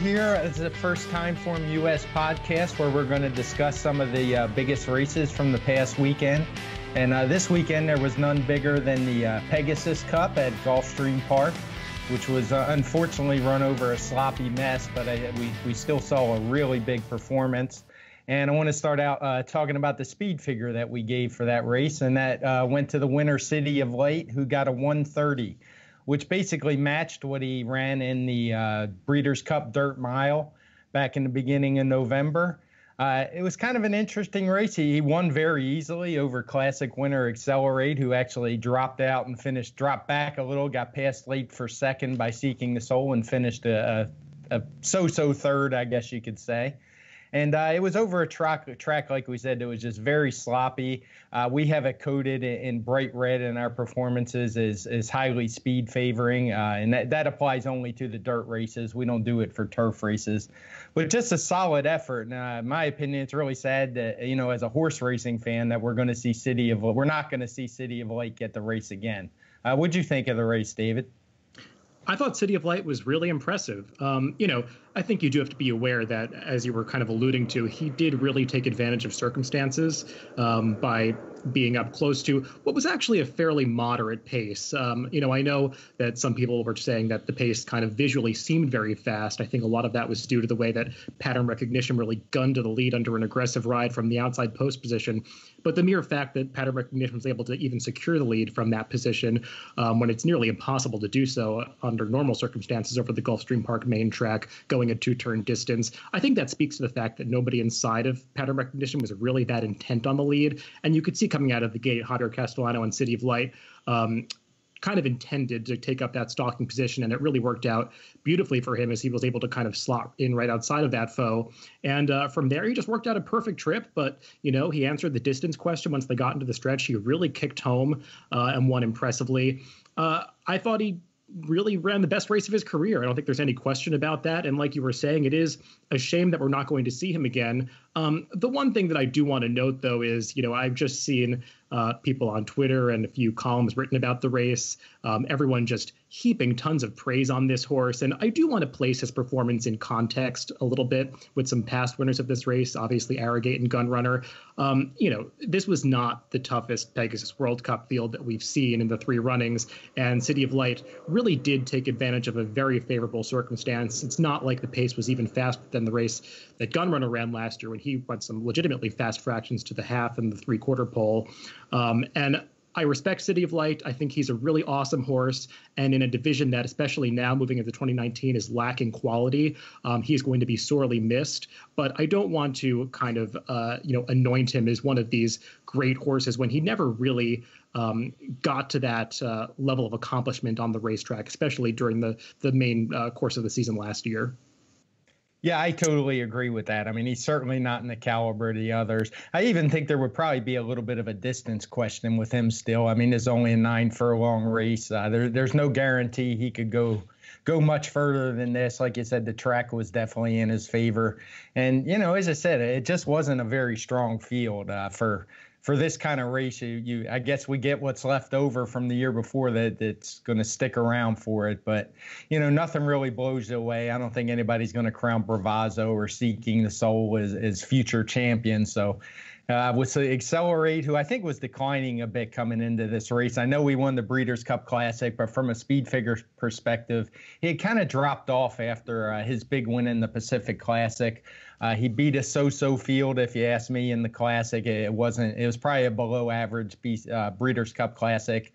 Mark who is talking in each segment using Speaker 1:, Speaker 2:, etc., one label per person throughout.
Speaker 1: here. It's the first TimeformUS Podcast where we're going to discuss some of the biggest races from the past weekend. And this weekend there was none bigger than the Pegasus Cup at Gulfstream Park, which was unfortunately run over a sloppy mess, but we still saw a really big performance. And I want to start out talking about the speed figure that we gave for that race, and that went to the winner, City of Light, who got a 130. Which basically matched what he ran in the Breeders' Cup Dirt Mile back in the beginning of November. It was kind of an interesting race. He won very easily over Classic winner Accelerate, who actually dropped out and dropped back a little, got passed late for second by Seeking the Soul, and finished a so-so third, I guess you could say. And it was over a track, like we said, that was just very sloppy. We have it coded in bright red in our performances as highly speed favoring, and that applies only to the dirt races. We don't do it for turf races. But just a solid effort. And in my opinion, it's really sad that, as a horse racing fan, that we're not going to see City of Light get the race again. What'd you think of the race, David?
Speaker 2: I thought City of Light was really impressive. I think you do have to be aware that, as you were kind of alluding to, he did really take advantage of circumstances by being up close to what was actually a fairly moderate pace. I know that some people were saying that the pace kind of visually seemed very fast. I think a lot of that was due to the way that Pattern Recognition really gunned to the lead under an aggressive ride from the outside post position. But the mere fact that Pattern Recognition was able to even secure the lead from that position when it's nearly impossible to do so under normal circumstances over the Gulfstream Park main track going a two-turn distance, I think that speaks to the fact that nobody inside of Pattern Recognition was really that intent on the lead. And you could see coming out of the gate, Javier Castellano and City of Light kind of intended to take up that stalking position, and it really worked out beautifully for him as he was able to kind of slot in right outside of that foe. And from there, he just worked out a perfect trip. But, he answered the distance question once they got into the stretch. He really kicked home and won impressively. I thought he really ran the best race of his career. I don't think there's any question about that. And like you were saying, it is a shame that we're not going to see him again. The one thing that I do want to note, though, is, I've just seen people on Twitter and a few columns written about the race, everyone just heaping tons of praise on this horse. And I do want to place his performance in context a little bit with some past winners of this race, obviously Aragona and Gunrunner. This was not the toughest Pegasus World Cup field that we've seen in the three runnings. And City of Light really did take advantage of a very favorable circumstance. It's not like the pace was even faster than the race that Gunrunner ran last year when he went some legitimately fast fractions to the half and the three-quarter pole. And I respect City of Light. I think he's a really awesome horse. And in a division that, especially now moving into 2019, is lacking quality, he's going to be sorely missed. But I don't want to kind of, anoint him as one of these great horses when he never really got to that level of accomplishment on the racetrack, especially during the main course of the season last year.
Speaker 1: Yeah, I totally agree with that. I mean, he's certainly not in the caliber of the others. I even think there would probably be a little bit of a distance question with him still. I mean, there's only a 9-furlong race. There's no guarantee he could go much further than this. Like you said, the track was definitely in his favor. And, as I said, it just wasn't a very strong field for this kind of race. I guess we get what's left over from the year before that's going to stick around for it. But, nothing really blows it away. I don't think anybody's going to crown Bravazzo or Seeking the Soul as future champions. So with the Accelerate, who I think was declining a bit coming into this race. I know we won the Breeders' Cup Classic, but from a speed figure perspective, he had kind of dropped off after his big win in the Pacific Classic. He beat a so-so field, if you ask me, in the Classic. It was probably a below-average Breeders' Cup Classic.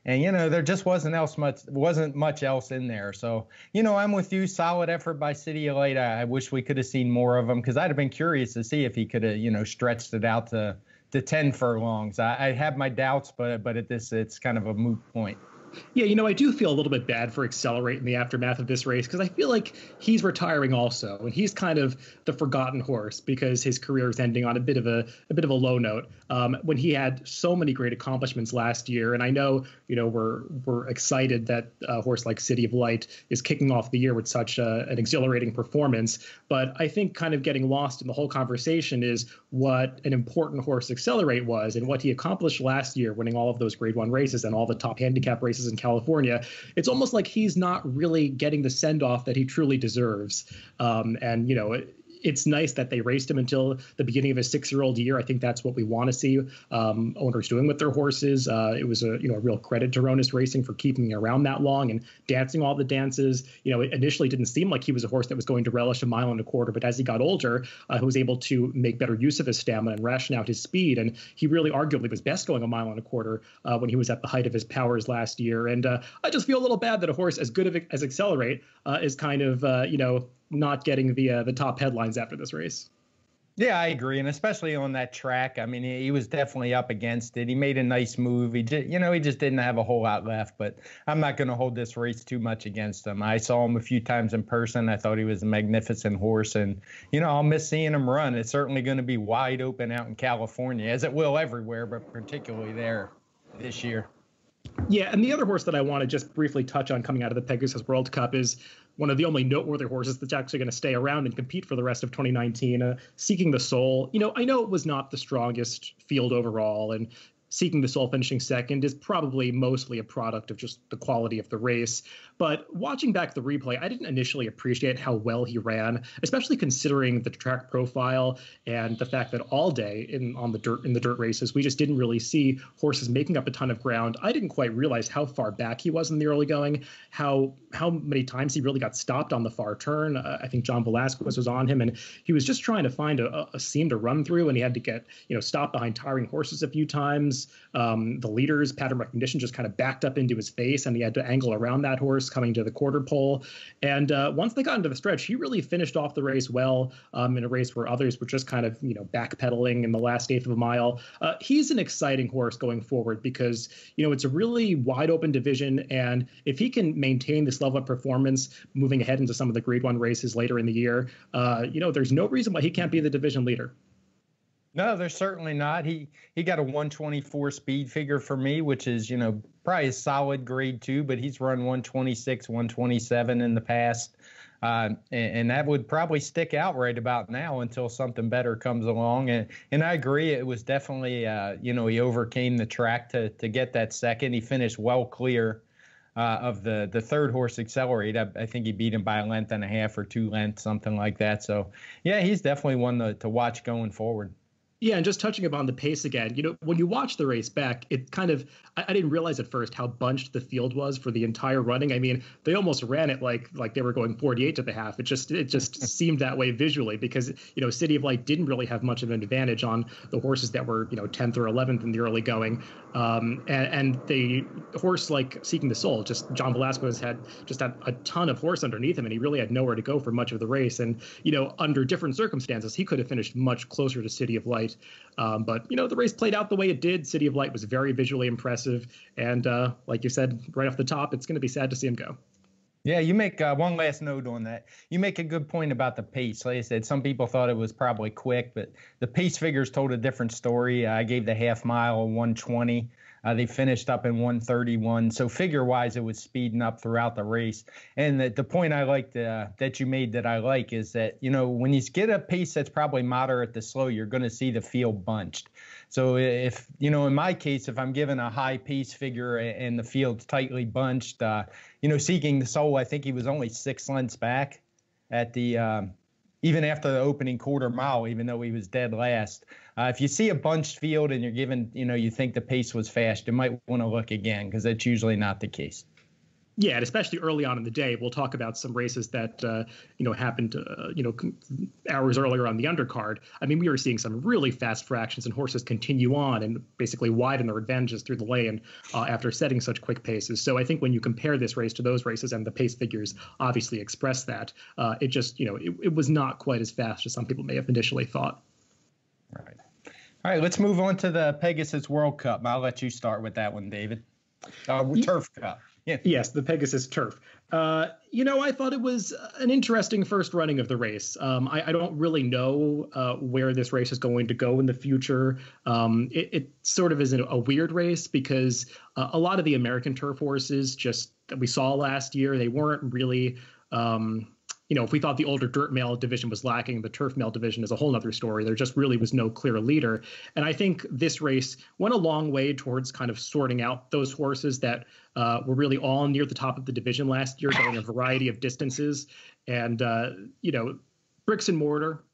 Speaker 1: And, there just wasn't much else in there. So, I'm with you. Solid effort by City of Light. I wish we could have seen more of him because I'd have been curious to see if he could have, stretched it out to 10 furlongs. I have my doubts, but at this, it's kind of a moot point.
Speaker 2: Yeah, I do feel a little bit bad for Accelerate in the aftermath of this race because I feel like he's retiring also, and he's kind of the forgotten horse because his career is ending on a bit of a low note. When he had so many great accomplishments last year, and I know we're excited that a horse like City of Light is kicking off the year with such an exhilarating performance, but I think kind of getting lost in the whole conversation is what an important horse Accelerate was and what he accomplished last year, winning all of those Grade 1 races and all the top handicap races races in California, it's almost like he's not really getting the send-off that he truly deserves. And, you know, it's nice that they raced him until the beginning of his 6-year-old year. I think that's what we want to see owners doing with their horses. It was a real credit to Ronis Racing for keeping him around that long and dancing all the dances. You know, it initially didn't seem like he was a horse that was going to relish 1.25 miles, but as he got older, he was able to make better use of his stamina and ration out his speed. And he really arguably was best going 1.25 miles when he was at the height of his powers last year. And I just feel a little bad that a horse as good as Accelerate is kind of, not getting the top headlines after this race.
Speaker 1: Yeah, I agree, and especially on that track. I mean, he was definitely up against it. He made a nice move. He just didn't have a whole lot left. But I'm not going to hold this race too much against him. I saw him a few times in person. I thought he was a magnificent horse, and I'll miss seeing him run. It's certainly going to be wide open out in California, as it will everywhere, but particularly there this year.
Speaker 2: Yeah, and the other horse that I want to just briefly touch on coming out of the Pegasus World Cup is one of the only noteworthy horses that's actually going to stay around and compete for the rest of 2019, Seeking the Soul. I know it was not the strongest field overall, and Seeking the Soul finishing second is probably mostly a product of just the quality of the race. But watching back the replay, I didn't initially appreciate how well he ran, especially considering the track profile and the fact that all day in the dirt races, we just didn't really see horses making up a ton of ground. I didn't quite realize how far back he was in the early going, how many times he really got stopped on the far turn. I think John Velasquez was on him, and he was just trying to find a seam to run through, and he had to get stopped behind tiring horses a few times. The leader's pattern recognition just kind of backed up into his face, and he had to angle around that horse coming to the quarter pole. And once they got into the stretch, he really finished off the race well in a race where others were just kind of backpedaling in the last eighth of a mile. He's an exciting horse going forward because it's a really wide open division, and if he can maintain this level of performance moving ahead into some of the Grade 1 races later in the year, there's no reason why he can't be the division leader.
Speaker 1: No, there's certainly not. He got a 124 speed figure for me, which is, probably a solid Grade 2, but he's run 126, 127 in the past. And that would probably stick out right about now until something better comes along. And I agree, it was definitely, he overcame the track to get that second. He finished well clear of the third horse, Accelerate. I think he beat him by 1.5 lengths or 2 lengths, something like that. So, yeah, he's definitely one to watch going forward.
Speaker 2: Yeah, and just touching upon the pace again, when you watch the race back, it kind of, I didn't realize at first how bunched the field was for the entire running. I mean, they almost ran it like they were going 48 to the half. It just seemed that way visually because, City of Light didn't really have much of an advantage on the horses that were, 10th or 11th in the early going. And the horse like Seeking the Soul, just John Velasquez had a ton of horse underneath him, and he really had nowhere to go for much of the race. And, under different circumstances, he could have finished much closer to City of Light. But the race played out the way it did. City of Light was very visually impressive. And like you said, right off the top, it's going to be sad to see him go.
Speaker 1: Yeah, you make one last note on that. You make a good point about the pace. Like I said, some people thought it was probably quick, but the pace figures told a different story. I gave the half mile a 120. They finished up in 131. So figure-wise, it was speeding up throughout the race. And the point I liked that you made that I like is that, when you get a pace that's probably moderate to slow, you're going to see the field bunched. So if, in my case, if I'm given a high pace figure and the field's tightly bunched, Seeking the Soul, I think he was only 6 lengths back at the even after the opening quarter mile, even though he was dead last. If you see a bunched field and you're given, you think the pace was fast, you might want to look again because that's usually not the case.
Speaker 2: Yeah, and especially early on in the day, we'll talk about some races that, happened, hours earlier on the undercard. I mean, we were seeing some really fast fractions and horses continue on and basically widen their advantages through the lane after setting such quick paces. So I think when you compare this race to those races, and the pace figures obviously express that, it just, it was not quite as fast as some people may have initially thought.
Speaker 1: Right. All right, let's move on to the Pegasus World Cup. I'll let you start with that one, David. Turf Cup. Yeah.
Speaker 2: Yes, the Pegasus Turf. I thought it was an interesting first running of the race. I don't really know where this race is going to go in the future. It sort of is a weird race because a lot of the American turf horses just that we saw last year, they weren't really if we thought the older dirt male division was lacking, the turf male division is a whole other story. There just really was no clear leader. And I think this race went a long way towards kind of sorting out those horses that were really all near the top of the division last year, going a variety of distances. And, bricks and mortar,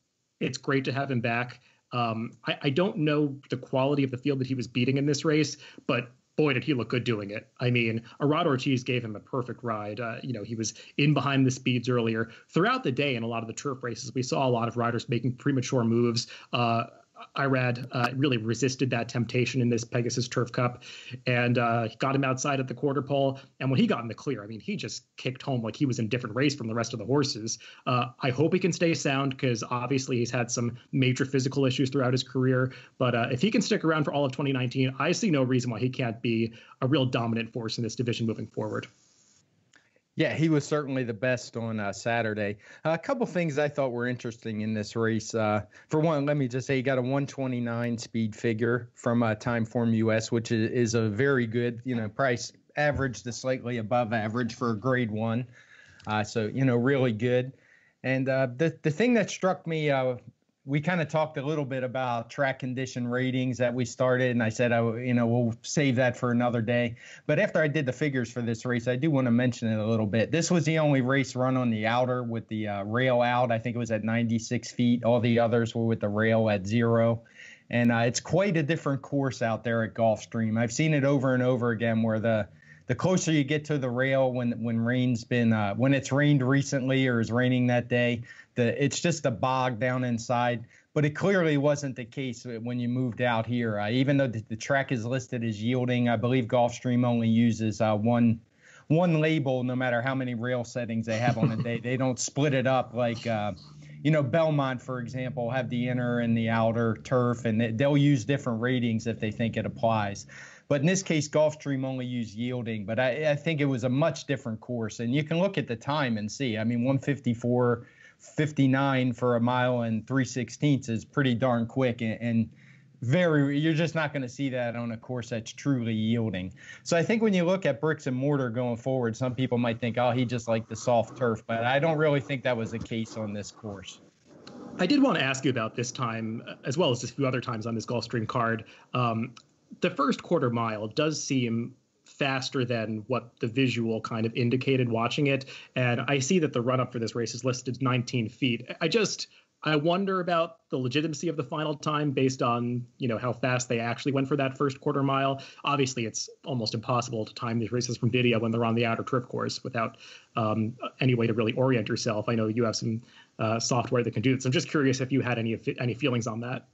Speaker 2: it's great to have him back. I don't know the quality of the field that he was beating in this race, but boy, did he look good doing it. I mean, Arad Ortiz gave him a perfect ride. He was in behind the speeds earlier. Throughout the day in a lot of the turf races, we saw a lot of riders making premature moves. Irad really resisted that temptation in this Pegasus Turf Cup and got him outside at the quarter pole. And when he got in the clear, I mean, he just kicked home like he was in a different race from the rest of the horses. I hope he can stay sound because obviously he's had some major physical issues throughout his career. But if he can stick around for all of 2019, I see no reason why he can't be a real dominant force in this division moving forward.
Speaker 1: Yeah, he was certainly the best on Saturday. A couple things I thought were interesting in this race. For one, let me just say he got a 129 speed figure from TimeformUS, which is a very good, price average to slightly above average for a grade 1. So, really good. And the thing that struck me, we kind of talked a little bit about track condition ratings that we started, and I said, we'll save that for another day. But after I did the figures for this race, I do want to mention it a little bit. This was the only race run on the outer with the rail out. I think it was at 96 feet. All the others were with the rail at 0. And it's quite a different course out there at Gulfstream. I've seen it over and over again where the closer you get to the rail when it's rained recently or is raining that day, it's just a bog down inside. But it clearly wasn't the case when you moved out here. Even though the track is listed as yielding, I believe Gulfstream only uses one label no matter how many rail settings they have on a day. They don't split it up like Belmont, for example, have the inner and the outer turf, and they'll use different ratings if they think it applies. But in this case, Gulfstream only used yielding. But I think it was a much different course. And you can look at the time and see. I mean, 1:54.59 for a mile and 3/16 is pretty darn quick. And you're just not going to see that on a course that's truly yielding. So I think when you look at bricks and mortar going forward, some people might think, oh, he just liked the soft turf. But I don't really think that was the case on this course.
Speaker 2: I did want to ask you about this time, as well as a few other times on this Gulfstream card. The first quarter mile does seem faster than what the visual kind of indicated watching it. And I see that the run up for this race is listed 19 feet. I wonder about the legitimacy of the final time based on, how fast they actually went for that first quarter mile. Obviously, it's almost impossible to time these races from video when they're on the outer turf course without any way to really orient yourself. I know you have some software that can do this. I'm just curious if you had any feelings on that.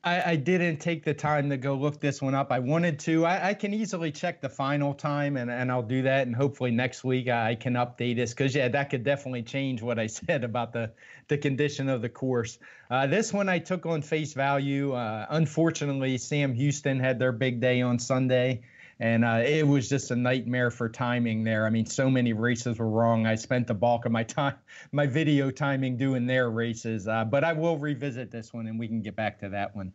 Speaker 1: I didn't take the time to go look this one up. I wanted to. I can easily check the final time, and I'll do that. And hopefully next week I can update this because, that could definitely change what I said about the condition of the course. This one I took on face value. Unfortunately, Sam Houston had their big day on Sunday. And it was just a nightmare for timing there. I mean, so many races were wrong. I spent the bulk of my video timing doing their races. But I will revisit this one, and we can get back to that one.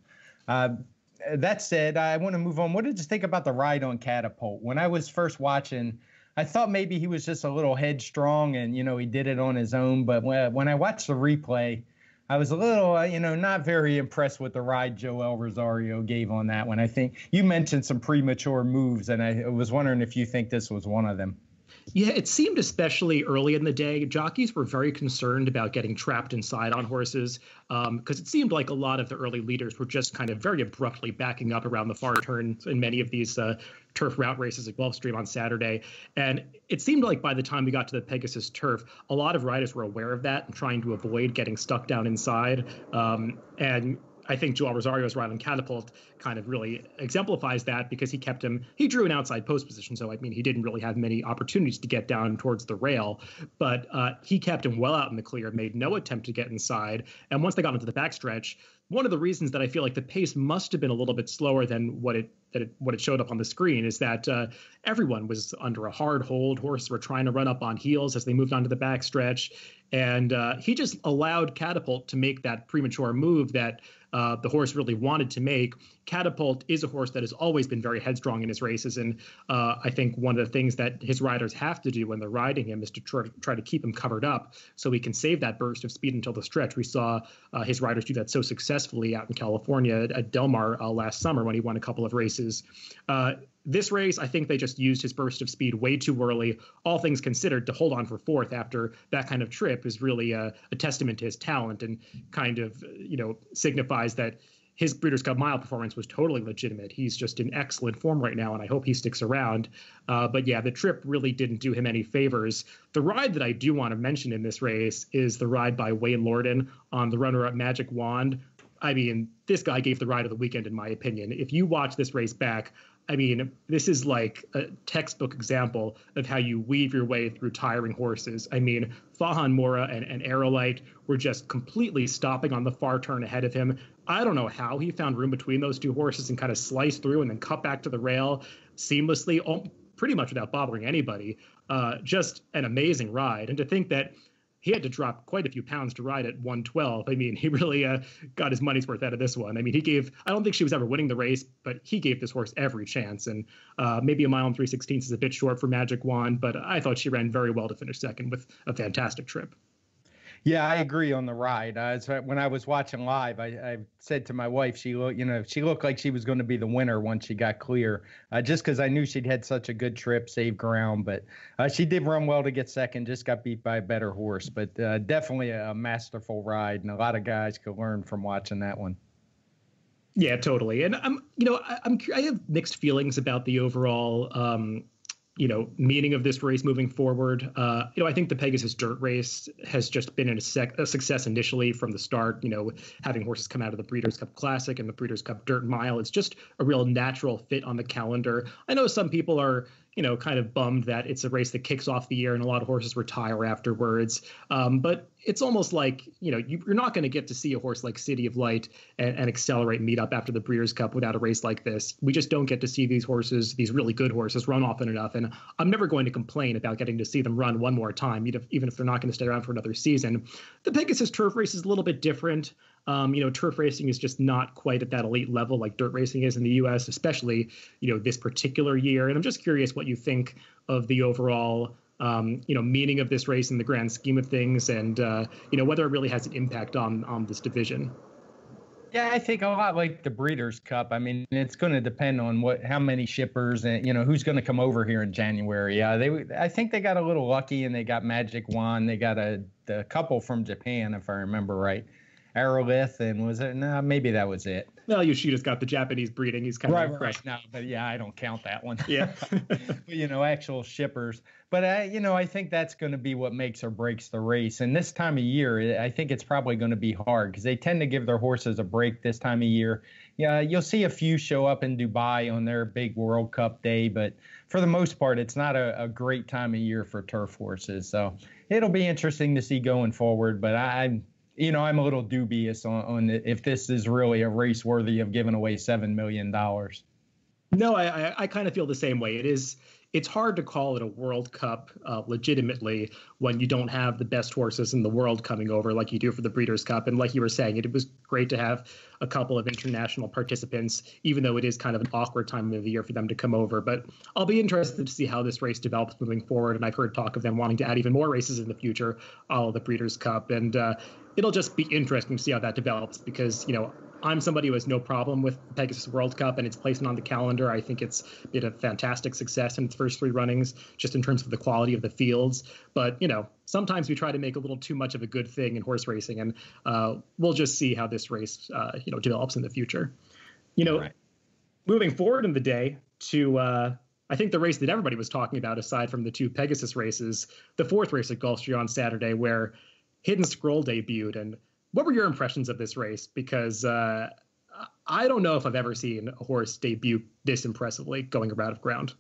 Speaker 1: That said, I want to move on. What did you think about the ride on Catapult? When I was first watching, I thought maybe he was just a little headstrong and, he did it on his own. But when I watched the replay, I was a little, not very impressed with the ride Joel Rosario gave on that one. I think you mentioned some premature moves, and I was wondering if you think this was one of them.
Speaker 2: Yeah, it seemed especially early in the day, jockeys were very concerned about getting trapped inside on horses because it seemed like a lot of the early leaders were just kind of very abruptly backing up around the far turns in many of these turf route races at Gulfstream on Saturday. And it seemed like by the time we got to the Pegasus turf, a lot of riders were aware of that and trying to avoid getting stuck down inside. And I think Joel Rosario's ride on Catapult kind of really exemplifies that because he drew an outside post position. So, he didn't really have many opportunities to get down towards the rail, but he kept him well out in the clear, made no attempt to get inside. And once they got into the backstretch, one of the reasons that I feel like the pace must have been a little bit slower than what it showed up on the screen is that everyone was under a hard hold. Horses were trying to run up on heels as they moved onto the backstretch. And he just allowed Catapult to make that premature move that the horse really wanted to make. Catapult is a horse that has always been very headstrong in his races, and I think one of the things that his riders have to do when they're riding him is to try to keep him covered up so he can save that burst of speed until the stretch. We saw his riders do that so successfully out in California at Del Mar last summer when he won a couple of races. This race, I think they just used his burst of speed way too early. All things considered, to hold on for fourth after that kind of trip is really a testament to his talent, and kind of, signifies that his Breeders' Cup Mile performance was totally legitimate. He's just in excellent form right now, and I hope he sticks around. But yeah, the trip really didn't do him any favors. The ride that I do want to mention in this race is the ride by Wayne Lorden on the runner-up Magic Wand. I mean, this guy gave the ride of the weekend, in my opinion. If you watch this race back, I mean, this is like a textbook example of how you weave your way through tiring horses. I mean, Fahan Mora and Aerolite were just completely stopping on the far turn ahead of him. I don't know how he found room between those two horses and kind of sliced through and then cut back to the rail seamlessly, pretty much without bothering anybody. Just an amazing ride. And to think that he had to drop quite a few pounds to ride at 112. I mean, he really got his money's worth out of this one. I mean, I don't think she was ever winning the race, but he gave this horse every chance. And maybe a mile and 3/16 is a bit short for Magic Wand, but I thought she ran very well to finish second with a fantastic trip.
Speaker 1: Yeah, I agree on the ride. When I was watching live, I said to my wife, she looked like she was going to be the winner once she got clear, just because I knew she'd had such a good trip, saved ground. But she did run well to get second, just got beat by a better horse. But definitely a masterful ride, and a lot of guys could learn from watching that one.
Speaker 2: Yeah, totally. And I have mixed feelings about the overall meaning of this race moving forward. I think the Pegasus Dirt Race has just been a success initially from the start, having horses come out of the Breeders' Cup Classic and the Breeders' Cup Dirt Mile. It's just a real natural fit on the calendar. I know some people are, kind of bummed that it's a race that kicks off the year and a lot of horses retire afterwards. But it's almost like, you're not going to get to see a horse like City of Light and Accelerate meet up after the Breeders' Cup without a race like this. We just don't get to see these horses, these really good horses, run often enough. And I'm never going to complain about getting to see them run one more time, even if they're not going to stay around for another season. The Pegasus Turf Race is a little bit different. Turf racing is just not quite at that elite level like dirt racing is in the U.S., especially, this particular year. And I'm just curious what you think of the overall, meaning of this race in the grand scheme of things, and, whether it really has an impact on this division.
Speaker 1: Yeah, I think a lot like the Breeders' Cup. I mean, it's going to depend on how many shippers and, who's going to come over here in January. I think they got a little lucky, and they got Magic Wand. They got a couple from Japan, if I remember right. Aragona, and was it? No, maybe that was it.
Speaker 2: Well, Yoshida's got the Japanese breeding. He's kind of
Speaker 1: right now, but yeah, I don't count that one.
Speaker 2: Yeah,
Speaker 1: but, actual shippers. But I think that's going to be what makes or breaks the race. And this time of year, I think it's probably going to be hard because they tend to give their horses a break this time of year. Yeah, you'll see a few show up in Dubai on their big World Cup day, but for the most part, it's not a great time of year for turf horses. So it'll be interesting to see going forward. But I'm a little dubious on if this is really a race worthy of giving away $7 million.
Speaker 2: No, I kind of feel the same way. It's hard to call it a World Cup legitimately when you don't have the best horses in the world coming over like you do for the Breeders' Cup. And like you were saying, it was great to have a couple of international participants, even though it is kind of an awkward time of the year for them to come over. But I'll be interested to see how this race develops moving forward. And I've heard talk of them wanting to add even more races in the future, all of the Breeders' Cup. And it'll just be interesting to see how that develops because, I'm somebody who has no problem with the Pegasus World Cup and its placement on the calendar. I think it's been a fantastic success in its first three runnings, just in terms of the quality of the fields. But, sometimes we try to make a little too much of a good thing in horse racing, and we'll just see how this race, develops in the future. Right. Moving forward in the day to, I think the race that everybody was talking about, aside from the two Pegasus races, the fourth race at Gulfstream on Saturday, where Hidden Scroll debuted. And what were your impressions of this race? Because I don't know if I've ever seen a horse debut this impressively going out of ground.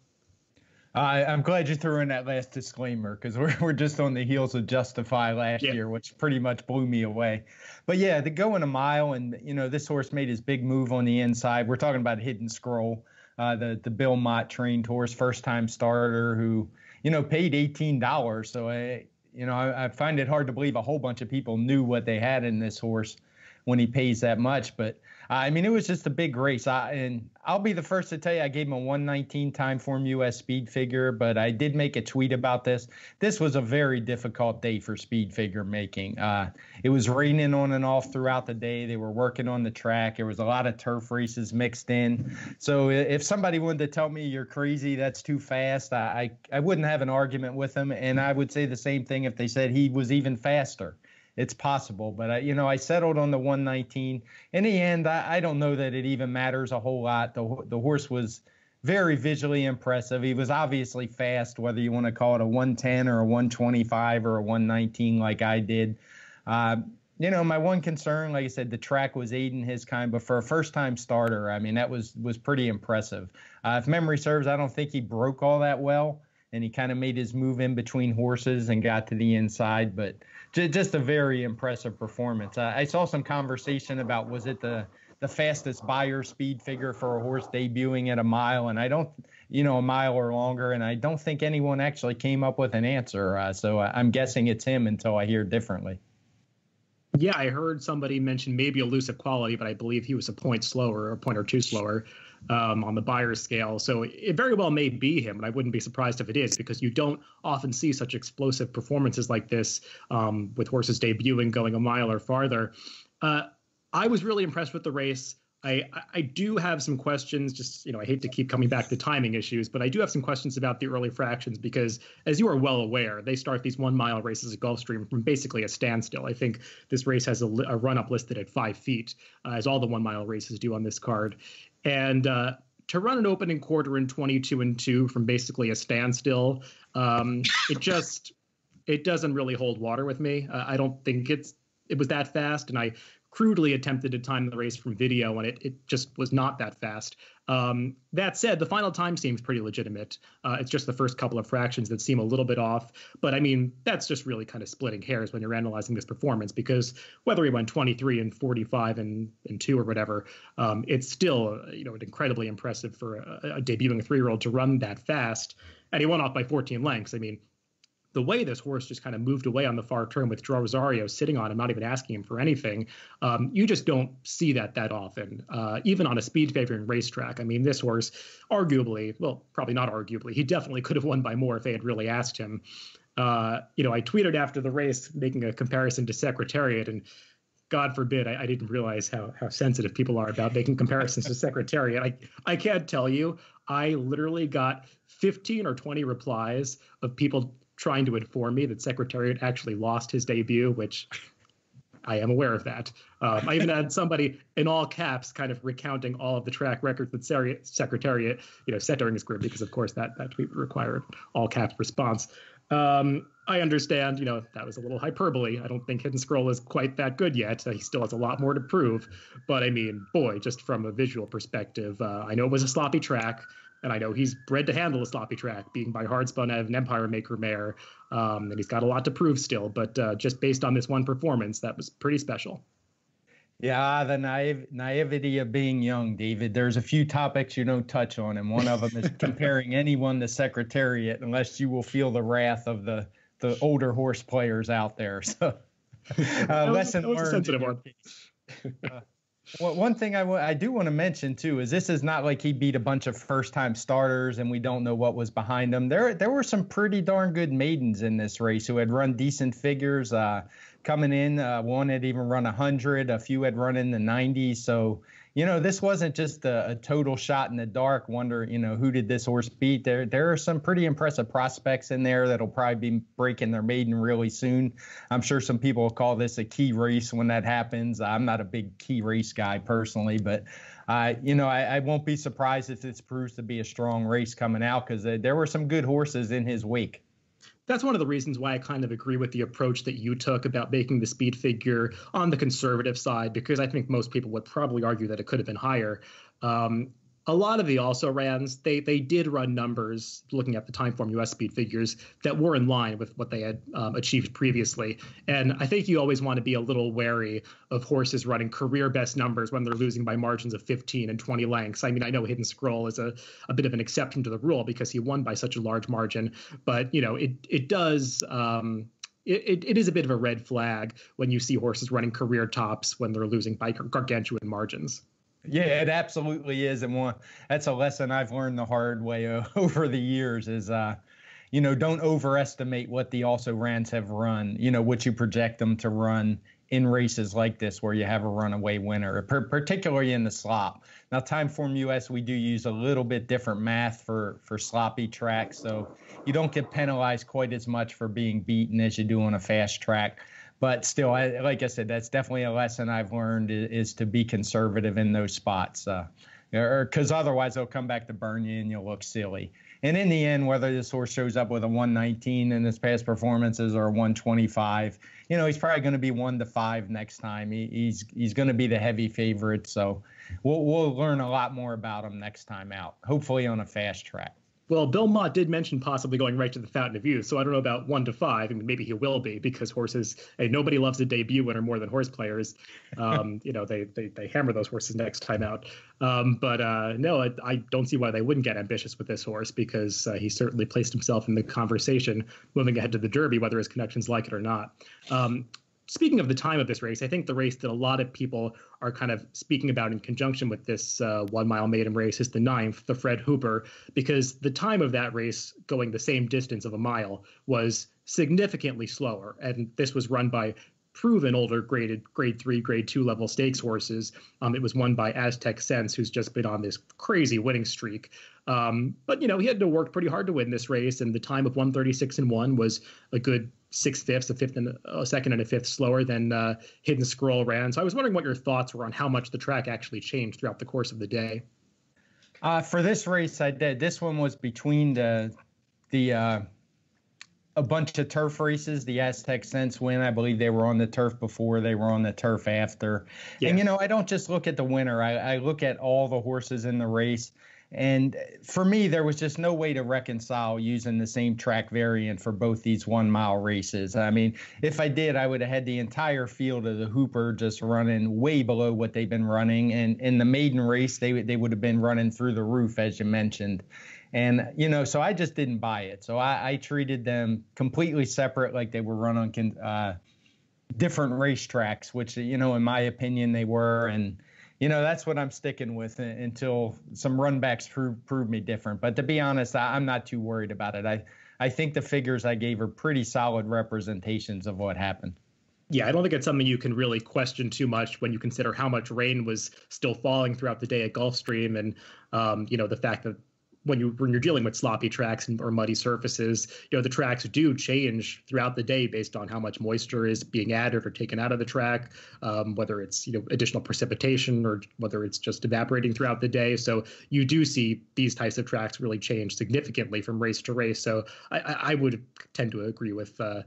Speaker 1: I'm glad you threw in that last disclaimer because we're just on the heels of Justify last year, which pretty much blew me away. But yeah, to go in a mile and, this horse made his big move on the inside. We're talking about Hidden Scroll, the Bill Mott trained horse, first-time starter who, paid $18. So I find it hard to believe a whole bunch of people knew what they had in this horse. when he pays that much. But I mean, it was just a big race. And I'll be the first to tell you, I gave him a 119 TimeformUS speed figure, but I did make a tweet about this. This was a very difficult day for speed figure making. It was raining on and off throughout the day. They were working on the track. There was a lot of turf races mixed in. So if somebody wanted to tell me you're crazy, that's too fast, I wouldn't have an argument with them. And I would say the same thing if they said he was even faster. It's possible, but I settled on the 119. In the end, I don't know that it even matters a whole lot. The horse was very visually impressive. He was obviously fast, whether you want to call it a 110 or a 125 or a 119 like I did. My one concern, like I said, the track was aiding his kind, but for a first-time starter, I mean, that was pretty impressive. If memory serves, I don't think he broke all that well, and he kind of made his move in between horses and got to the inside, but just a very impressive performance. I saw some conversation about, was it the fastest buyer speed figure for a horse debuting at a mile, and a mile or longer, and I don't think anyone actually came up with an answer. So I'm guessing it's him until I hear differently.
Speaker 2: Yeah, I heard somebody mention maybe elusive quality, but I believe he was a point slower, a point or two slower on the buyer scale. So it very well may be him, and I wouldn't be surprised if it is, because you don't often see such explosive performances like this with horses debuting going a mile or farther. I was really impressed with the race. I do have some questions, just, I hate to keep coming back to timing issues, but I do have some questions about the early fractions because, as you are well aware, they start these 1 mile races at Gulfstream from basically a standstill. I think this race has a run-up listed at 5 feet, as all the 1 mile races do on this card. And to run an opening quarter in 22-2 from basically a standstill, it doesn't really hold water with me. I don't think it was that fast, and I crudely attempted to time the race from video, and it just was not that fast. That said, the final time seems pretty legitimate. It's just the first couple of fractions that seem a little bit off. But, I mean, that's just really kind of splitting hairs when you're analyzing this performance, because whether he went 23 and 45 and 2 or whatever, it's still, incredibly impressive for a debuting 3-year-old to run that fast. And he went off by 14 lengths. I mean, the way this horse just kind of moved away on the far turn with Joao Rosario sitting on him, not even asking him for anything, you just don't see that often, even on a speed favoring racetrack. I mean, this horse arguably, well, probably not arguably, he definitely could have won by more if they had really asked him. I tweeted after the race making a comparison to Secretariat, and God forbid, I didn't realize how sensitive people are about making comparisons to Secretariat. I can't tell you, I literally got 15 or 20 replies of people trying to inform me that Secretariat actually lost his debut, which I am aware of that. I even had somebody in all caps kind of recounting all of the track records that Secretariat, set during his career, because of course that tweet would require an all caps response. I understand, that was a little hyperbole. I don't think Hidden Scroll is quite that good yet. He still has a lot more to prove. But I mean, boy, just from a visual perspective, I know it was a sloppy track. And I know he's bred to handle a sloppy track, being by Hardspun out of an Empire Maker mare. And he's got a lot to prove still. But just based on this one performance, that was pretty special.
Speaker 1: Yeah, the naivety of being young, David. There's a few topics you don't touch on, and one of them is comparing anyone to Secretariat, unless you will feel the wrath of the older horse players out there. So, lesson learned. A sensitive one. Well, one thing I do want to mention, too, is this is not like he beat a bunch of first-time starters and we don't know what was behind them. There were some pretty darn good maidens in this race who had run decent figures coming in. One had even run 100. A few had run in the 90s. So, this wasn't just a total shot in the dark. Wonder, who did this horse beat? There are some pretty impressive prospects in there that'll probably be breaking their maiden really soon. I'm sure some people will call this a key race when that happens. I'm not a big key race guy personally, but I won't be surprised if this proves to be a strong race coming out, because there were some good horses in his wake.
Speaker 2: That's one of the reasons why I kind of agree with the approach that you took about making the speed figure on the conservative side, because I think most people would probably argue that it could have been higher. A lot of the also-rans, they did run numbers, looking at the TimeformUS speed figures, that were in line with what they had achieved previously. And I think you always want to be a little wary of horses running career best numbers when they're losing by margins of 15 and 20 lengths. I mean, I know Hidden Scroll is a bit of an exception to the rule because he won by such a large margin, but, it does it is a bit of a red flag when you see horses running career tops when they're losing by gargantuan margins.
Speaker 1: Yeah, it absolutely is. And that's a lesson I've learned the hard way over the years is, don't overestimate what the also-rans have run, what you project them to run in races like this where you have a runaway winner, particularly in the slop. Now, TimeformUS, we do use a little bit different math for sloppy tracks, so you don't get penalized quite as much for being beaten as you do on a fast track. But still, like I said, that's definitely a lesson I've learned is to be conservative in those spots, because otherwise they'll come back to burn you and you'll look silly. And in the end, whether this horse shows up with a 119 in his past performances or a 125, he's probably going to be 1-5 next time. He's going to be the heavy favorite. So we'll learn a lot more about him next time out, hopefully on a fast track.
Speaker 2: Well, Bill Mott did mention possibly going right to the Fountain of Youth, so I don't know about 1-5. I mean, maybe he will be because horses. Nobody loves a debut winner more than horse players. They hammer those horses next time out. No, I don't see why they wouldn't get ambitious with this horse because he certainly placed himself in the conversation moving ahead to the Derby, whether his connections like it or not. Speaking of the time of this race, I think the race that a lot of people are kind of speaking about in conjunction with this 1 mile maiden race is the 9th, the Fred Hooper, because the time of that race going the same distance of a mile was significantly slower. And this was run by proven older grade 3, grade 2 level stakes horses. It was won by Aztec Sense, who's just been on this crazy winning streak. But he had to work pretty hard to win this race. And the time of 1:36.1 was a good 6/5, a second and a fifth slower than Hidden Scroll ran. So I was wondering what your thoughts were on how much the track actually changed throughout the course of the day.
Speaker 1: For this race, I did. This one was between a bunch of turf races. The Aztec Sense win, I believe they were on the turf before, they were on the turf after. Yeah. And, I don't just look at the winner. I look at all the horses in the race. And for me, there was just no way to reconcile using the same track variant for both these 1 mile races. I mean, if I did, I would have had the entire field of the Hooper just running way below what they've been running. And in the maiden race, they would have been running through the roof, as you mentioned. And, so I just didn't buy it. So I treated them completely separate, like they were run on different racetracks, which, in my opinion, they were. And, that's what I'm sticking with until some runbacks prove me different. But to be honest, I'm not too worried about it. I think the figures I gave are pretty solid representations of what happened.
Speaker 2: Yeah, I don't think it's something you can really question too much when you consider how much rain was still falling throughout the day at Gulfstream and, the fact that when you're dealing with sloppy tracks or muddy surfaces, the tracks do change throughout the day based on how much moisture is being added or taken out of the track, whether it's additional precipitation or whether it's just evaporating throughout the day. So you do see these types of tracks really change significantly from race to race. So I would tend to agree with the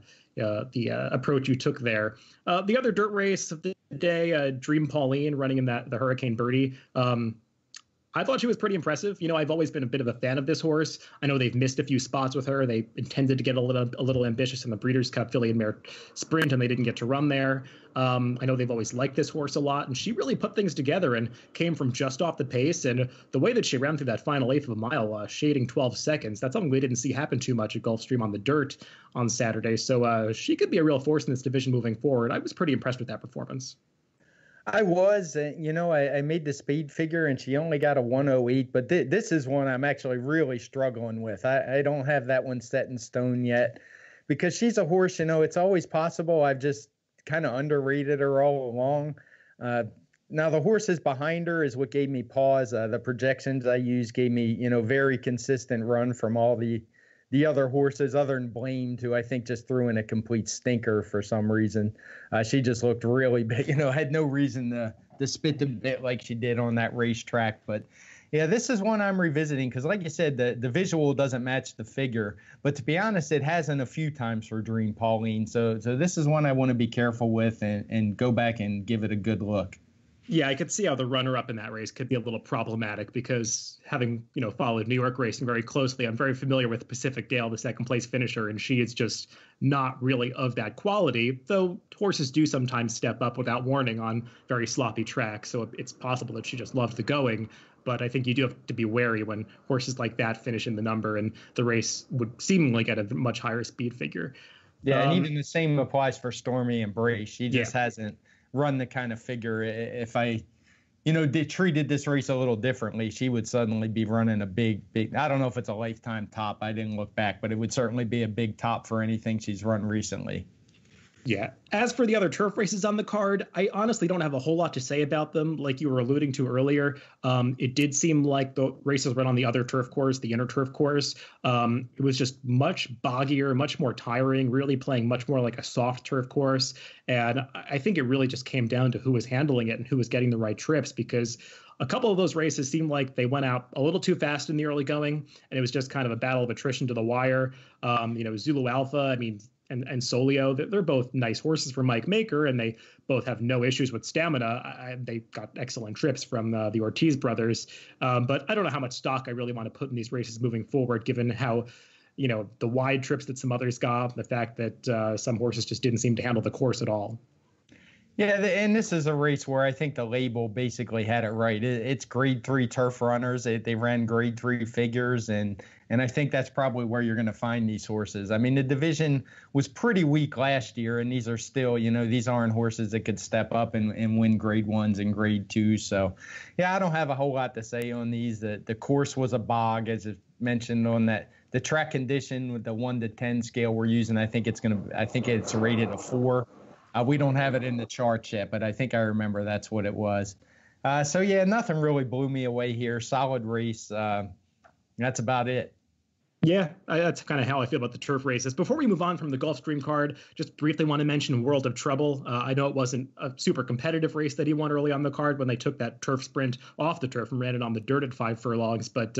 Speaker 2: approach you took there. The other dirt race of the day, Dream Pauline running in the Hurricane Birdie. I thought she was pretty impressive. I've always been a bit of a fan of this horse. I know they've missed a few spots with her. They intended to get a little ambitious in the Breeders' Cup Filly and Mare Sprint, and they didn't get to run there. I know they've always liked this horse a lot, and she really put things together and came from just off the pace. And the way that she ran through that final eighth of a mile, shading 12 seconds, that's something we didn't see happen too much at Gulfstream on the dirt on Saturday. So she could be a real force in this division moving forward. I was pretty impressed with that performance.
Speaker 1: I was, I made the speed figure and she only got a 108, but this is one I'm actually really struggling with. I don't have that one set in stone yet because she's a horse, it's always possible. I've just kind of underrated her all along. Now the horses behind her is what gave me pause. The projections I used gave me, very consistent run from all the other horses other than Blamed, who I think just threw in a complete stinker for some reason. She just looked really big, had no reason to spit the bit like she did on that racetrack. But yeah, this is one I'm revisiting because like you said, the visual doesn't match the figure. But to be honest, it hasn't a few times for Dream Pauline. So this is one I want to be careful with and go back and give it a good look.
Speaker 2: Yeah, I could see how the runner-up in that race could be a little problematic because having, followed New York racing very closely, I'm very familiar with Pacific Gale, the second-place finisher, and she is just not really of that quality, though horses do sometimes step up without warning on very sloppy tracks, so it's possible that she just loved the going. But I think you do have to be wary when horses like that finish in the number, and the race would seemingly get a much higher speed figure.
Speaker 1: Yeah, and even the same applies for Stormy and Brace. She just hasn't run the kind of figure. If I, they treated this race a little differently, she would suddenly be running a big. I don't know if it's a lifetime top. I didn't look back, but it would certainly be a big top for anything she's run recently.
Speaker 2: Yeah. As for the other turf races on the card, I honestly don't have a whole lot to say about them. Like you were alluding to earlier, it did seem like the races run on the other turf course, the inner turf course. It was just much boggier, much more tiring, really playing much more like a soft turf course. And I think it really just came down to who was handling it and who was getting the right trips, because a couple of those races seemed like they went out a little too fast in the early going, and it was just kind of a battle of attrition to the wire. Zulu Alpha, I mean, and Solio, they're both nice horses for Mike Maker, and they both have no issues with stamina. They got excellent trips from the Ortiz brothers. But I don't know how much stock I really want to put in these races moving forward, given how, the wide trips that some others got, the fact that some horses just didn't seem to handle the course at all.
Speaker 1: Yeah, and this is a race where I think the label basically had it right. It's grade 3 turf runners. They ran grade 3 figures, and I think that's probably where you're going to find these horses. I mean, the division was pretty weak last year, and these are still, these aren't horses that could step up and win grade 1s and grade 2s. So, yeah, I don't have a whole lot to say on these. The course was a bog, as it mentioned on that. The track condition with the 1 to 10 scale we're using, I think it's rated a 4. We don't have it in the charts yet, but I think I remember that's what it was. So, yeah, nothing really blew me away here. Solid race. That's about it.
Speaker 2: Yeah, that's kind of how I feel about the turf races. Before we move on from the Gulfstream card, just briefly want to mention World of Trouble. I know it wasn't a super competitive race that he won early on the card when they took that turf sprint off the turf and ran it on the dirt at 5 furlongs, but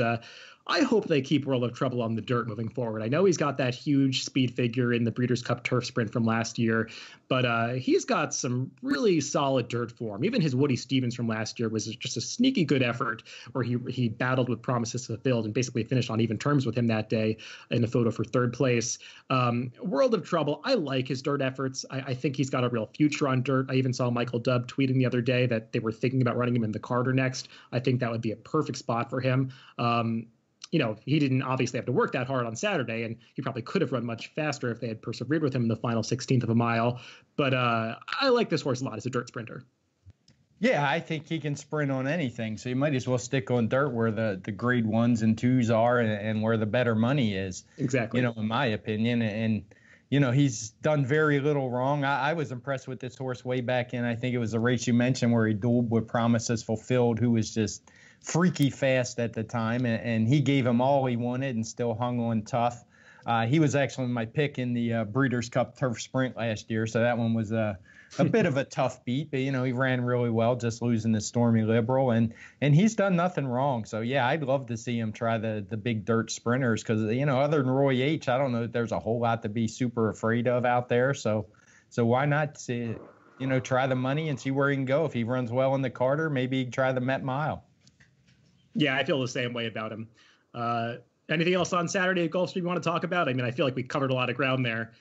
Speaker 2: I hope they keep World of Trouble on the dirt moving forward. I know he's got that huge speed figure in the Breeders' Cup Turf Sprint from last year, but he's got some really solid dirt form. Even his Woody Stevens from last year was just a sneaky good effort, where he battled with promises fulfilled and basically finished on even terms with him that day in the photo for 3rd place. World of Trouble, I like his dirt efforts. I think he's got a real future on dirt. I even saw Michael Dubb tweeting the other day that they were thinking about running him in the Carter next. I think that would be a perfect spot for him. He didn't obviously have to work that hard on Saturday, and he probably could have run much faster if they had persevered with him in the final 16th of a mile. But I like this horse a lot as a dirt sprinter.
Speaker 1: Yeah, I think he can sprint on anything, so you might as well stick on dirt where the grade 1s and 2s are and where the better money is.
Speaker 2: Exactly.
Speaker 1: In my opinion. And, he's done very little wrong. I was impressed with this horse way back in, I think it was the race you mentioned where he dueled with Promises Fulfilled, who was just freaky fast at the time, and he gave him all he wanted and still hung on tough. He was actually my pick in the Breeders' Cup Turf Sprint last year, so that one was a bit of a tough beat, but, he ran really well, just losing to Stormy Liberal, and he's done nothing wrong. So, yeah, I'd love to see him try the big dirt sprinters because, other than Roy H., I don't know that there's a whole lot to be super afraid of out there. So why not see, try the money and see where he can go. If he runs well in the Carter, maybe try the Met Mile.
Speaker 2: Yeah, I feel the same way about him. Anything else on Saturday at Gulfstream you want to talk about? I mean, I feel like we covered a lot of ground there.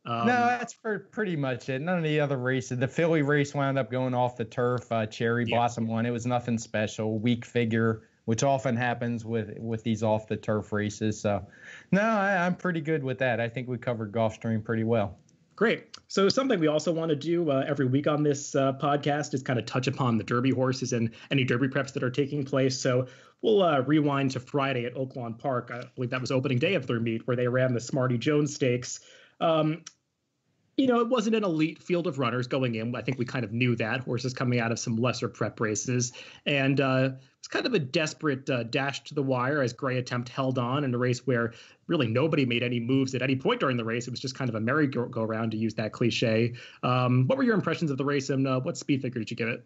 Speaker 1: No, that's pretty much it. None of the other races. The Philly race wound up going off the turf. Cherry Blossom won. It was nothing special. Weak figure, which often happens with these off the turf races. So, no, I'm pretty good with that. I think we covered Gulfstream pretty well.
Speaker 2: Great. So something we also want to do every week on this podcast is kind of touch upon the Derby horses and any Derby preps that are taking place. So we'll rewind to Friday at Oaklawn Park. I believe that was opening day of their meet where they ran the Smarty Jones Stakes. It wasn't an elite field of runners going in. I think we kind of knew that. Horses coming out of some lesser prep races. And it's kind of a desperate dash to the wire as Gray Attempt held on in a race where really nobody made any moves at any point during the race. It was just kind of a merry-go-round, to use that cliche. What were your impressions of the race, and what speed figure did you give it?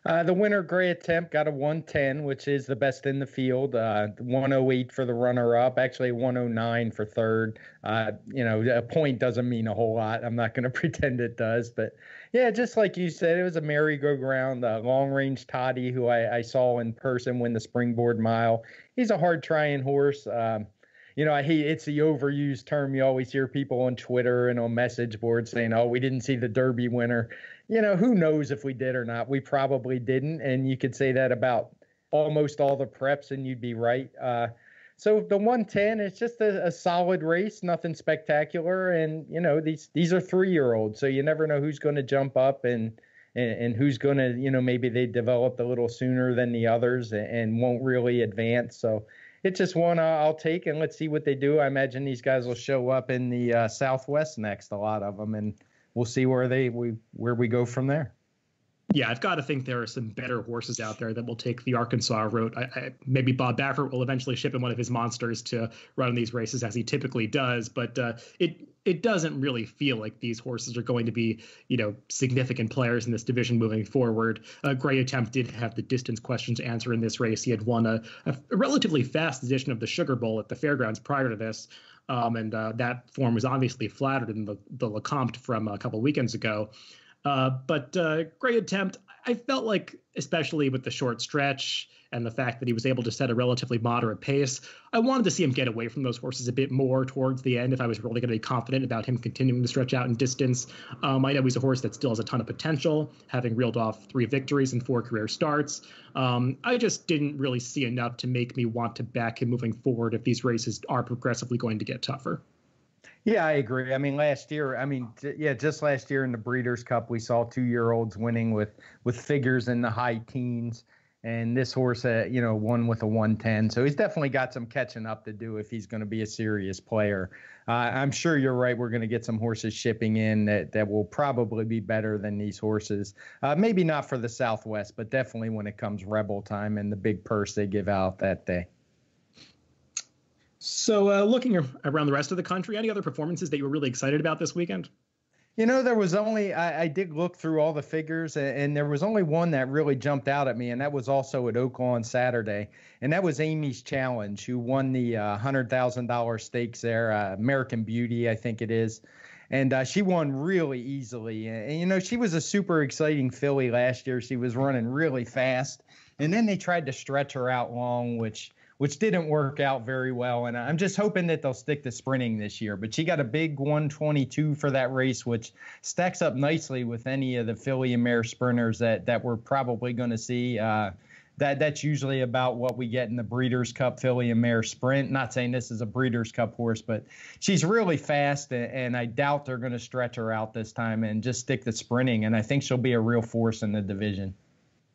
Speaker 1: The winner, Gray Attempt, got a 110, which is the best in the field. 108 for the runner-up, actually 109 for third. A point doesn't mean a whole lot. I'm not going to pretend it does. But, yeah, just like you said, it was a merry-go-round. Long-range Toddy, who I saw in person win the Springboard Mile. He's a hard-trying horse. I hate it's the overused term. You always hear people on Twitter and on message boards saying, oh, we didn't see the Derby winner. Who knows if we did or not? We probably didn't. And you could say that about almost all the preps and you'd be right. So the 110, it's just a solid race, nothing spectacular. And, these are 3-year-olds. So you never know who's going to jump up and who's going to, maybe they developed a little sooner than the others and won't really advance. So it's just one I'll take, and let's see what they do. I imagine these guys will show up in the Southwest next, a lot of them, and we'll see where we go from there.
Speaker 2: Yeah, I've got to think there are some better horses out there that will take the Arkansas route. Maybe Bob Baffert will eventually ship in one of his monsters to run these races, as he typically does. But it doesn't really feel like these horses are going to be, significant players in this division moving forward. Great Attempt did have the distance question to answer in this race. He had won a relatively fast edition of the Sugar Bowl at the fairgrounds prior to this. And that form was obviously flattered in the Lecomte from a couple weekends ago. But Great Attempt, I felt like, especially with the short stretch and the fact that he was able to set a relatively moderate pace, I wanted to see him get away from those horses a bit more towards the end if I was really going to be confident about him continuing to stretch out in distance. I know he's a horse that still has a ton of potential, having reeled off 3 victories and 4 career starts. I just didn't really see enough to make me want to back him moving forward if these races are progressively going to get tougher.
Speaker 1: Yeah, I agree. Just last year in the Breeders' Cup, we saw 2-year-olds winning with figures in the high teens, and this horse, won with a 110. So he's definitely got some catching up to do if he's going to be a serious player. I'm sure you're right. We're going to get some horses shipping in that will probably be better than these horses. Maybe not for the Southwest, but definitely when it comes Rebel time and the big purse they give out that day.
Speaker 2: So looking around the rest of the country, any other performances that you were really excited about this weekend?
Speaker 1: There was only, I did look through all the figures, and there was only one that really jumped out at me, and that was also at Oaklawn Saturday, and that was Amy's Challenge, who won the $100,000 stakes there, American Beauty, I think it is. And she won really easily. And, she was a super exciting filly last year. She was running really fast. And then they tried to stretch her out long, which didn't work out very well. And I'm just hoping that they'll stick to sprinting this year. But she got a big 122 for that race, which stacks up nicely with any of the filly and mare sprinters that we're probably going to see. That's usually about what we get in the Breeders' Cup filly and mare sprint. Not saying this is a Breeders' Cup horse, but she's really fast, and I doubt they're going to stretch her out this time and just stick to sprinting. And I think she'll be a real force in the division.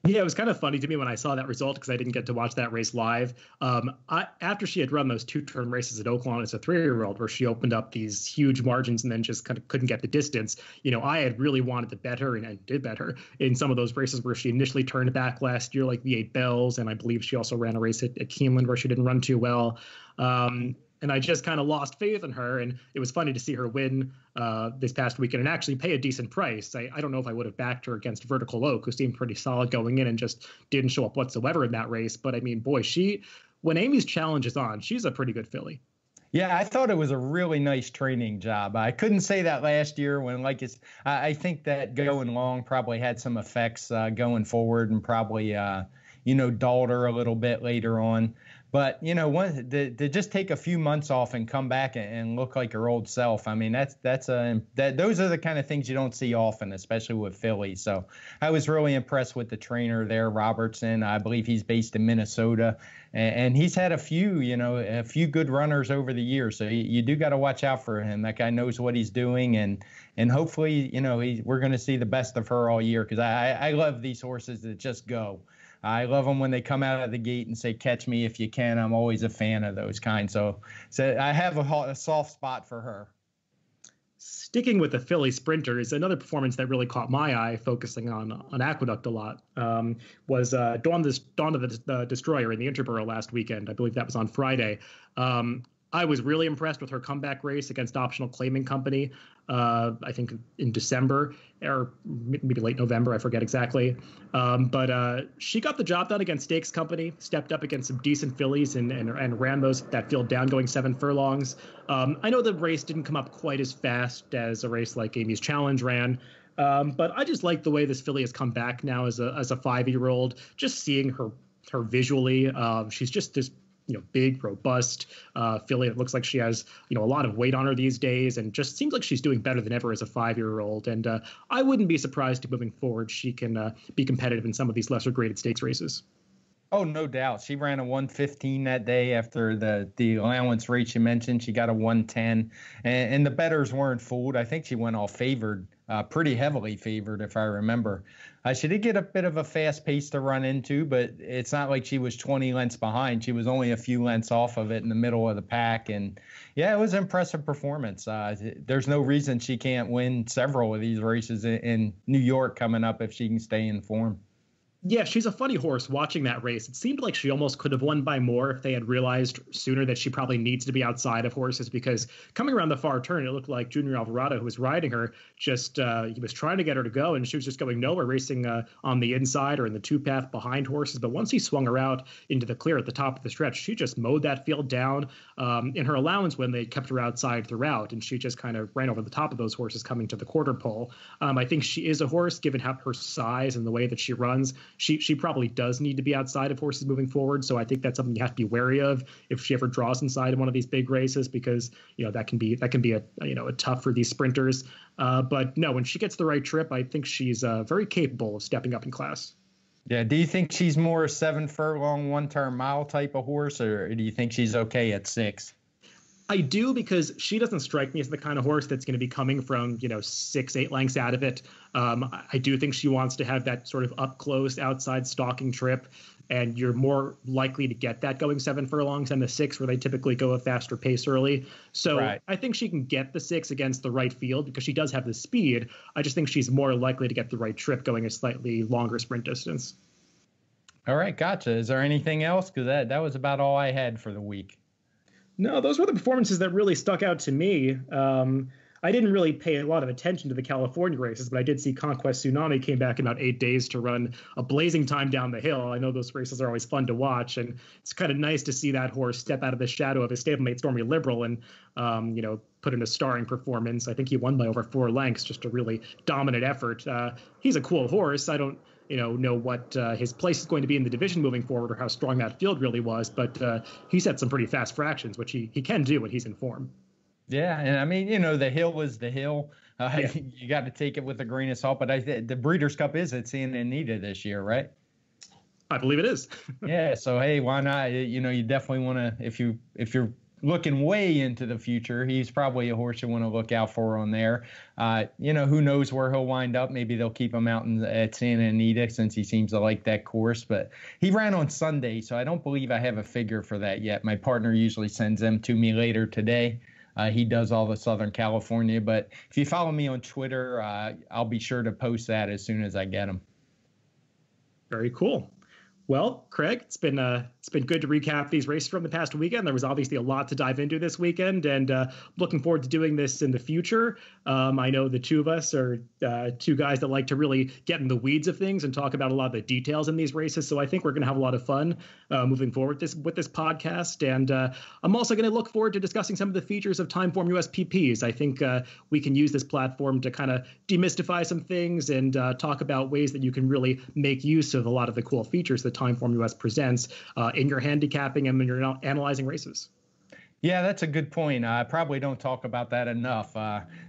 Speaker 2: Yeah, it was kind of funny to me when I saw that result because I didn't get to watch that race live. After she had run those 2-turn races at Oaklawn as a 3-year-old where she opened up these huge margins and then just kind of couldn't get the distance, I had really wanted to bet her, and I did bet her in some of those races where she initially turned back last year, like the 8 Bells, and I believe she also ran a race at Keeneland where she didn't run too well. And I just kind of lost faith in her. And it was funny to see her win this past weekend and actually pay a decent price. I don't know if I would have backed her against Vertical Oak, who seemed pretty solid going in and just didn't show up whatsoever in that race. But I mean, boy, when Amy's Challenge is on, she's a pretty good filly.
Speaker 1: Yeah, I thought it was a really nice training job. I couldn't say that last year when, I think that going long probably had some effects going forward and probably, dulled her a little bit later on. But, to just take a few months off and come back and look like her old self, I mean, those are the kind of things you don't see often, especially with fillies. So I was really impressed with the trainer there, Robertson. I believe he's based in Minnesota, and he's had a few good runners over the years. So you do got to watch out for him. That guy knows what he's doing, and hopefully, we're going to see the best of her all year because I love these horses that just go. I love them when they come out of the gate and say, "Catch me if you can." I'm always a fan of those kinds. So I have a soft spot for her.
Speaker 2: Sticking with the filly sprinters, another performance that really caught my eye, focusing on Aqueduct a lot, was Dawn of the Destroyer in the Interborough last weekend. I believe that was on Friday. I was really impressed with her comeback race against Optional Claiming Company, I think in December or maybe late November. I forget exactly. But she got the job done against Stakes Company, stepped up against some decent fillies and ran that field down going 7 furlongs. I know the race didn't come up quite as fast as a race like Amy's Challenge ran. But I just like the way this filly has come back now as a 5-year-old, just seeing her visually. She's just this big, robust filly. It looks like she has, a lot of weight on her these days and just seems like she's doing better than ever as a 5-year-old. And I wouldn't be surprised if moving forward she can be competitive in some of these lesser graded stakes races.
Speaker 1: Oh, no doubt. She ran a 115 that day after the allowance rate you mentioned. She got a 110, and the bettors weren't fooled. I think she went all favored, pretty heavily favored, if I remember. She did get a bit of a fast pace to run into, but it's not like she was 20 lengths behind. She was only a few lengths off of it in the middle of the pack. And yeah, it was an impressive performance. There's no reason she can't win several of these races in New York coming up if she can stay in form.
Speaker 2: Yeah, she's a funny horse watching that race. It seemed like she almost could have won by more if they had realized sooner that she probably needs to be outside of horses, because coming around the far turn, it looked like Junior Alvarado, who was riding her, just he was trying to get her to go, and she was just going nowhere, racing on the inside or in the two path behind horses. But once he swung her out into the clear at the top of the stretch, she just mowed that field down in her allowance when they kept her outside throughout, and she just kind of ran over the top of those horses coming to the quarter pole. I think she is a horse, given her size and the way that she runs. She probably does need to be outside of horses moving forward. So I think that's something you have to be wary of if she ever draws inside of one of these big races, because that can be a tough for these sprinters. But no, when she gets the right trip, I think she's very capable of stepping up in class.
Speaker 1: Yeah. Do you think she's more 7 furlong, 1 turn mile type of horse, or do you think she's okay at 6?
Speaker 2: I do, because she doesn't strike me as the kind of horse that's going to be coming from 6-8 lengths out of it. I do think she wants to have that sort of up close outside stalking trip, and you're more likely to get that going 7 furlongs than the 6, where they typically go a faster pace early. So right. I think she can get the 6 against the right field because she does have the speed. I just think she's more likely to get the right trip going a slightly longer sprint distance.
Speaker 1: All right, gotcha. Is there anything else? Because that was about all I had for the week.
Speaker 2: No, those were the performances that really stuck out to me. I didn't really pay a lot of attention to the California races, but I did see Conquest Tsunami came back in about 8 days to run a blazing time down the hill. I know those races are always fun to watch, and it's kind of nice to see that horse step out of the shadow of his stablemate Stormy Liberal and, put in a starring performance. I think he won by over 4 lengths, just a really dominant effort. He's a cool horse. I don't know what his place is going to be in the division moving forward, or how strong that field really was, but he's had some pretty fast fractions, which he can do when he's in form.
Speaker 1: Yeah, and I mean, the hill is the hill. Yeah. You got to take it with a grain of salt, but the Breeders' Cup is at Santa Anita this year, right?
Speaker 2: I believe it is.
Speaker 1: Yeah, so hey, why not? You definitely want to, if you're looking way into the future, he's probably a horse you want to look out for on there. Who knows where he'll wind up? Maybe they'll keep him out at Santa Anita since he seems to like that course. But he ran on Sunday, so I don't believe I have a figure for that yet. My partner usually sends them to me later today. He does all the Southern California. But if you follow me on Twitter, I'll be sure to post that as soon as I get them.
Speaker 2: Very cool. Well, Craig, it's been good to recap these races from the past weekend. There was obviously a lot to dive into this weekend, and looking forward to doing this in the future. I know the two of us are two guys that like to really get in the weeds of things and talk about a lot of the details in these races. So I think we're going to have a lot of fun moving forward with this podcast. And I'm also going to look forward to discussing some of the features of TimeformUS PPs. I think we can use this platform to kind of demystify some things and talk about ways that you can really make use of a lot of the cool features that TimeformUS presents in your handicapping and when you're analyzing races.
Speaker 1: Yeah, that's a good point. I probably don't talk about that enough.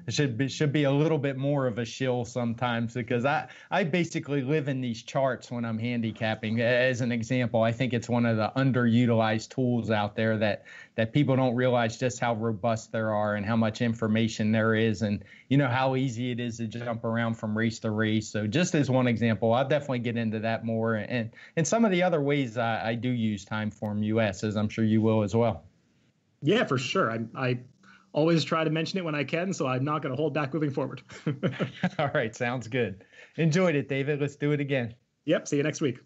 Speaker 1: It should be a little bit more of a shill sometimes, because I basically live in these charts when I'm handicapping. As an example, I think it's one of the underutilized tools out there that people don't realize just how robust there are and how much information there is, and how easy it is to jump around from race to race. So just as one example, I'll definitely get into that more, and some of the other ways I do use TimeformUS, as I'm sure you will as well.
Speaker 2: Yeah, for sure. I always try to mention it when I can, so I'm not going to hold back moving forward.
Speaker 1: All right, sounds good. Enjoyed it, David. Let's do it again.
Speaker 2: Yep, see you next week.